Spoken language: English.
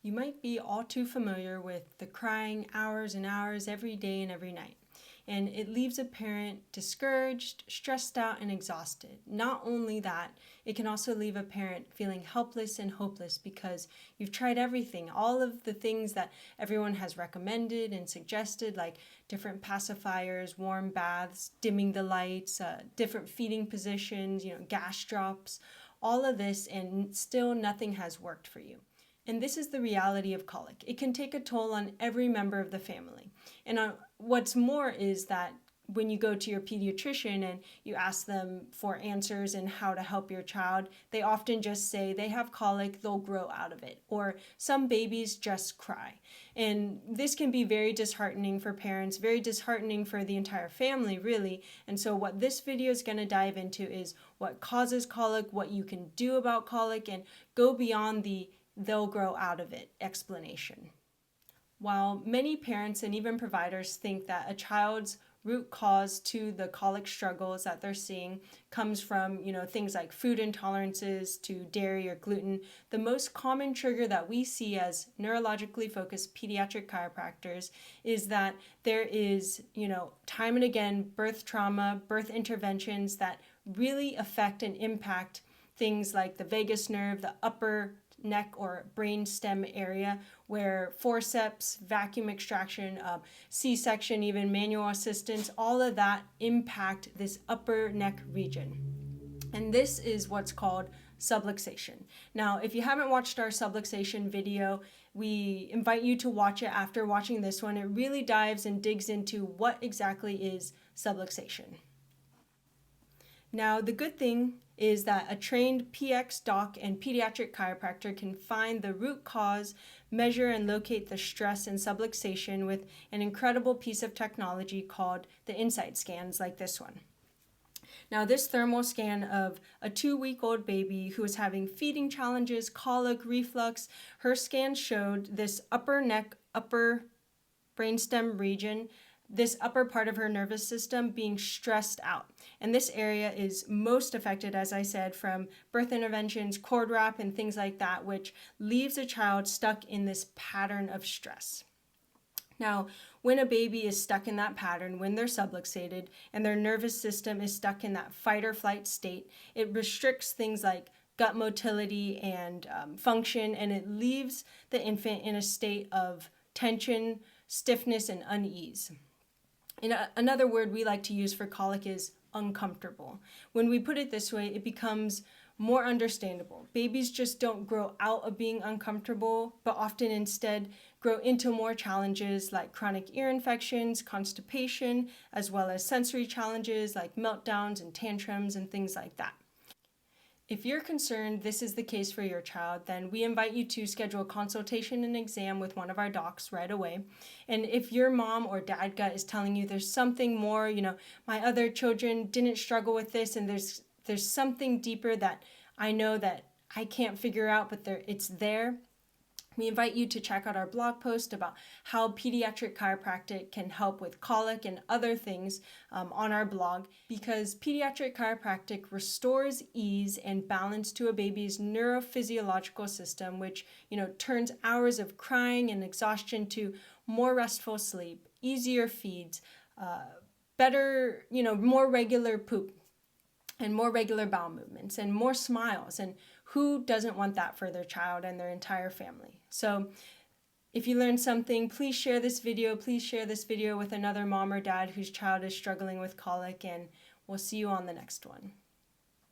You might be all too familiar with the crying hours and hours every day and every night. And it leaves a parent discouraged, stressed out, and exhausted. Not only that, it can also leave a parent feeling helpless and hopeless because you've tried everything, all of the things that everyone has recommended and suggested, like different pacifiers, warm baths, dimming the lights, different feeding positions, gas drops, all of this, and still nothing has worked for you. And this is the reality of colic. It can take a toll on every member of the family. And what's more is that when you go to your pediatrician and you ask them for answers and how to help your child, they often just say they have colic, they'll grow out of it. Or some babies just cry. And this can be very disheartening for parents, very disheartening for the entire family, really. And so what this video is going to dive into is what causes colic, what you can do about colic, and go beyond the they'll grow out of it explanation. While many parents and even providers think that a child's root cause to the colic struggles that they're seeing comes from, things like food intolerances to dairy or gluten, the most common trigger that we see as neurologically focused pediatric chiropractors is that there is, time and again, birth trauma, birth interventions that really affect and impact things like the vagus nerve, the upper neck or brain stem area, where forceps, vacuum extraction, C-section, even manual assistance, all of that impact this upper neck region. And this is what's called subluxation. Now, if you haven't watched our subluxation video, we invite you to watch it after watching this one. It really dives and digs into what exactly is subluxation. Now, the good thing is that a trained PX doc and pediatric chiropractor can find the root cause, measure and locate the stress and subluxation with an incredible piece of technology called the Insight scans like this one. Now, this thermal scan of a 2-week-old baby who was having feeding challenges, colic, reflux, her scan showed this upper neck, upper brainstem region, this upper part of her nervous system being stressed out. And this area is most affected, as I said, from birth interventions, cord wrap, and things like that, which leaves a child stuck in this pattern of stress. Now, when a baby is stuck in that pattern, when they're subluxated and their nervous system is stuck in that fight or flight state, it restricts things like gut motility and function, and it leaves the infant in a state of tension, stiffness, and unease. Another word we like to use for colic is uncomfortable. When we put it this way, it becomes more understandable. Babies just don't grow out of being uncomfortable, but often instead grow into more challenges like chronic ear infections, constipation, as well as sensory challenges like meltdowns and tantrums and things like that. If you're concerned this is the case for your child, then we invite you to schedule a consultation and exam with one of our docs right away. And if your mom or dad gut is telling you there's something more, my other children didn't struggle with this, and there's something deeper that I know that I can't figure out, but it's there, we invite you to check out our blog post about how pediatric chiropractic can help with colic and other things on our blog, because pediatric chiropractic restores ease and balance to a baby's neurophysiological system, which turns hours of crying and exhaustion to more restful sleep, easier feeds, better, more regular poop, and more regular bowel movements, and more smiles. And who doesn't want that for their child and their entire family? So if you learned something, please share this video. Please share this video with another mom or dad whose child is struggling with colic, and we'll see you on the next one.